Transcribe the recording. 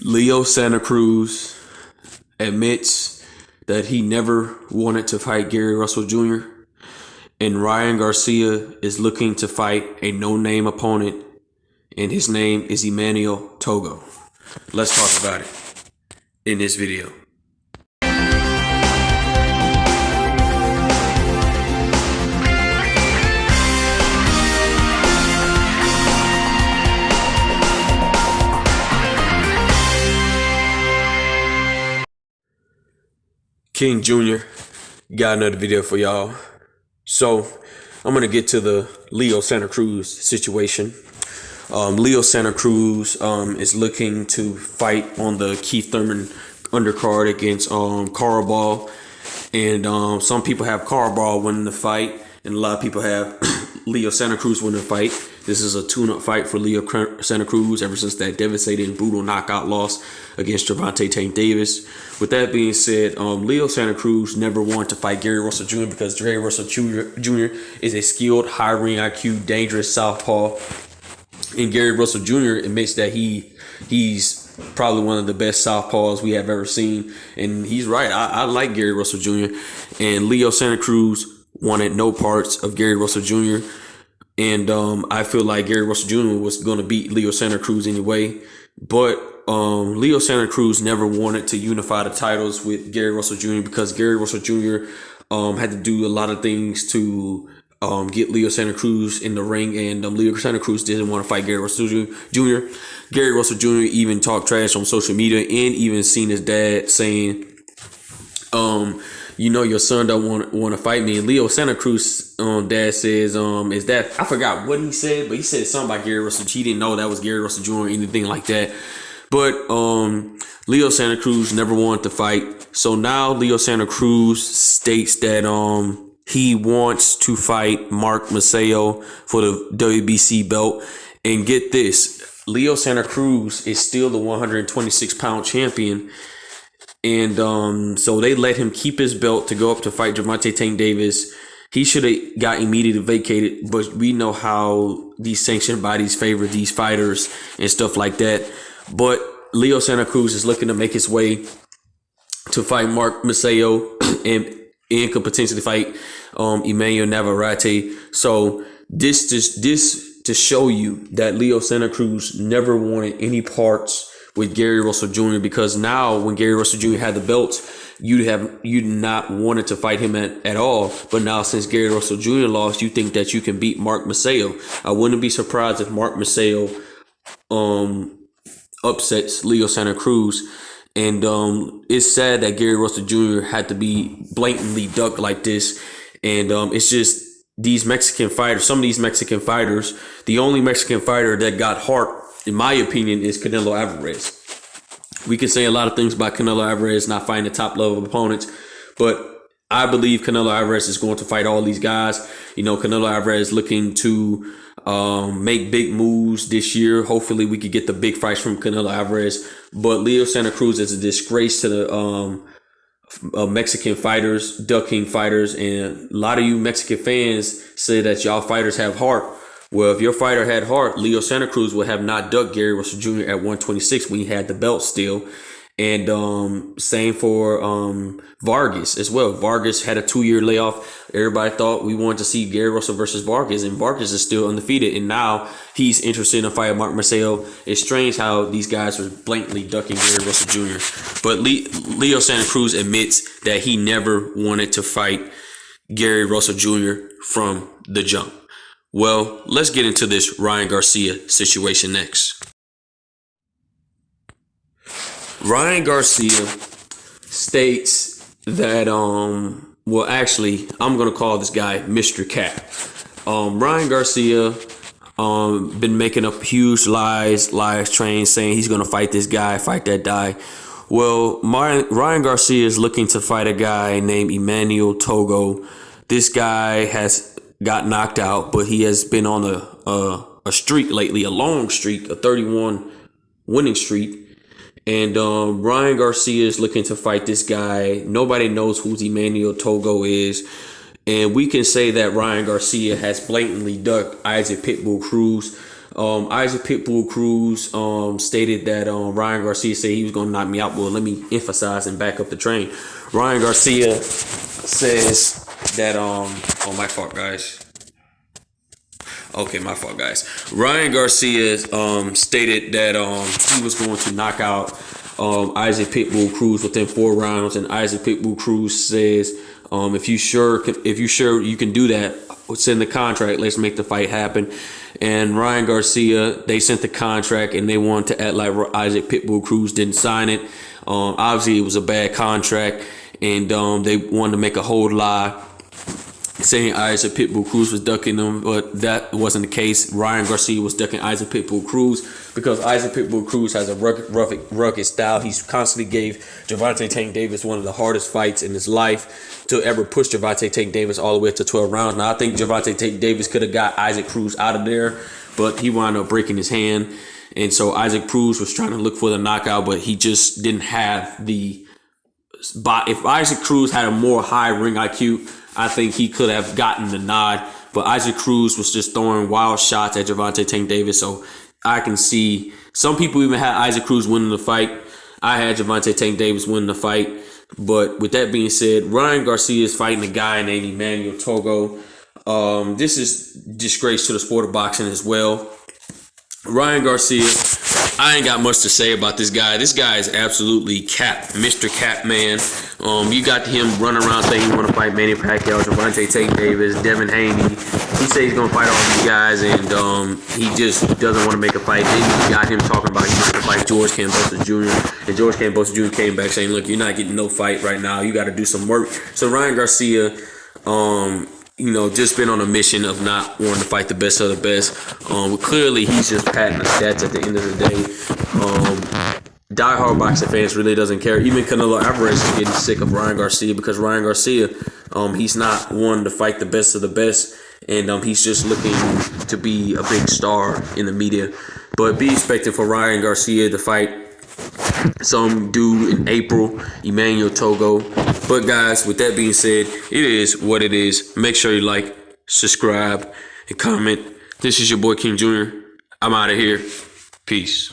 Leo Santa Cruz admits that he never wanted to fight Gary Russell Jr. And Ryan Garcia is looking to fight a no-name opponent, and his name is Emmanuel Togo. Let's talk about it in this video. King Jr. got another video for y'all. So I'm gonna get to the Leo Santa Cruz situation. Leo Santa Cruz is looking to fight on the Keith Thurman undercard against Carl Ball, and some people have Carl Ball winning the fight, and a lot of people have Leo Santa Cruz winning the fight. This is a tune-up fight for Leo Santa Cruz ever since that devastating, brutal knockout loss against Gervonta Tank Davis. With that being said, Leo Santa Cruz never wanted to fight Gary Russell Jr. because Gary Russell Jr. is a skilled, high-ring IQ, dangerous southpaw. And Gary Russell Jr. admits that he's probably one of the best southpaws we have ever seen. And he's right. I like Gary Russell Jr. And Leo Santa Cruz wanted no parts of Gary Russell Jr. And I feel like Gary Russell Jr. was going to beat Leo Santa Cruz anyway. But Leo Santa Cruz never wanted to unify the titles with Gary Russell Jr. because Gary Russell Jr. Had to do a lot of things to get Leo Santa Cruz in the ring, and Leo Santa Cruz didn't want to fight Gary Russell Jr. Gary Russell Jr. even talked trash on social media and even seen his dad saying, your son don't want to fight me. And Leo Santa Cruz dad says, is that, I forgot what he said, but he said something about Gary Russell. He didn't know that was Gary Russell Jr. or anything like that. But Leo Santa Cruz never wanted to fight. So now Leo Santa Cruz states that he wants to fight Mark Maceo for the WBC belt. And get this, Leo Santa Cruz is still the 126-pound champion. And so they let him keep his belt to go up to fight Gervonta Tank Davis. He should have got immediately vacated, but we know how these sanctioned bodies favor these fighters and stuff like that. But Leo Santa Cruz is looking to make his way to fight Mark Maceo and could potentially fight Emmanuel Navarrete. So this to show you that Leo Santa Cruz never wanted any parts with Gary Russell Jr. because now when Gary Russell Jr. had the belts, you'd not wanted to fight him at all. But now since Gary Russell Jr. lost, you think that you can beat Mark Maceo. I wouldn't be surprised if Mark Maceo upsets Leo Santa Cruz. And it's sad that Gary Russell Jr. had to be blatantly ducked like this. And it's just these Mexican fighters, some of these Mexican fighters, the only Mexican fighter that got heart, in my opinion, is Canelo Alvarez. We can say a lot of things about Canelo Alvarez not fighting the top level opponents, but I believe Canelo Alvarez is going to fight all these guys. Canelo Alvarez looking to make big moves this year. Hopefully we could get the big fights from Canelo Alvarez. But Leo Santa Cruz is a disgrace to the Mexican fighters, ducking fighters. And a lot of you Mexican fans say that y'all fighters have heart. Well, if your fighter had heart, Leo Santa Cruz would have not ducked Gary Russell Jr. at 126 when he had the belt still. And same for Vargas as well. Vargas had a 2-year layoff. Everybody thought we wanted to see Gary Russell versus Vargas, and Vargas is still undefeated. And now he's interested in a fight with Mark Maceo. It's strange how these guys are blatantly ducking Gary Russell Jr. But Leo Santa Cruz admits that he never wanted to fight Gary Russell Jr. from the jump. Well, let's get into this Ryan Garcia situation next. Ryan Garcia states that, actually, I'm going to call this guy Mr. Cap. Ryan Garcia been making up huge lies train saying he's going to fight this guy, fight that guy. Well, Ryan Garcia is looking to fight a guy named Emmanuel Togo. This guy has got knocked out, but he has been on a streak lately, a long streak, a 31 winning streak. And Ryan Garcia is looking to fight this guy. Nobody knows who Emmanuel Togo is. And we can say that Ryan Garcia has blatantly ducked Isaac Pitbull Cruz. Isaac Pitbull Cruz stated that Ryan Garcia said he was going to knock me out. Well, let me emphasize and back up the train. Ryan Garcia says that oh, my fault, guys. Okay, my fault, guys. Ryan Garcia stated that he was going to knock out Isaac Pitbull Cruz within 4 rounds, and Isaac Pitbull Cruz says, if you sure you can do that, send the contract. Let's make the fight happen. And Ryan Garcia, they sent the contract, and they wanted to act like Isaac Pitbull Cruz didn't sign it. Obviously, it was a bad contract, and they wanted to make a whole lie, saying Isaac Pitbull Cruz was ducking them, but that wasn't the case. Ryan Garcia was ducking Isaac Pitbull Cruz because Isaac Pitbull Cruz has a rugged style. He's constantly gave Gervonta Tank Davis one of the hardest fights in his life to ever push Gervonta Tank Davis all the way up to 12 rounds. Now, I think Gervonta Tank Davis could have got Isaac Cruz out of there, but he wound up breaking his hand. And so Isaac Cruz was trying to look for the knockout, but he just didn't have the spot. If Isaac Cruz had a more high ring IQ, I think he could have gotten the nod, but Isaac Cruz was just throwing wild shots at Gervonta Tank Davis. So I can see some people even had Isaac Cruz winning the fight. I had Gervonta Tank Davis winning the fight. But with that being said, Ryan Garcia is fighting a guy named Emmanuel Togo. This is disgrace to the sport of boxing as well. Ryan Garcia, I ain't got much to say about this guy. This guy is absolutely Cap, Mr. Cap Man. You got him running around saying he want to fight Manny Pacquiao, Gervonta Tank Davis, Devin Haney. He says he's going to fight all these guys, and he just doesn't want to make a fight. Then you got him talking about he wants to fight George Kambosos Jr. And George Kambosos Jr. came back saying, look, you're not getting no fight right now. You got to do some work. So Ryan Garcia, just been on a mission of not wanting to fight the best of the best. Clearly, he's just patting the stats at the end of the day. Diehard boxing fans really doesn't care. Even Canelo Alvarez is getting sick of Ryan Garcia because Ryan Garcia, he's not one to fight the best of the best, and he's just looking to be a big star in the media. But be expected for Ryan Garcia to fight some dude in April, Emmanuel Togo. But guys, with that being said, it is what it is. Make sure you like, subscribe, and comment. This is your boy King Jr. I'm out of here. Peace.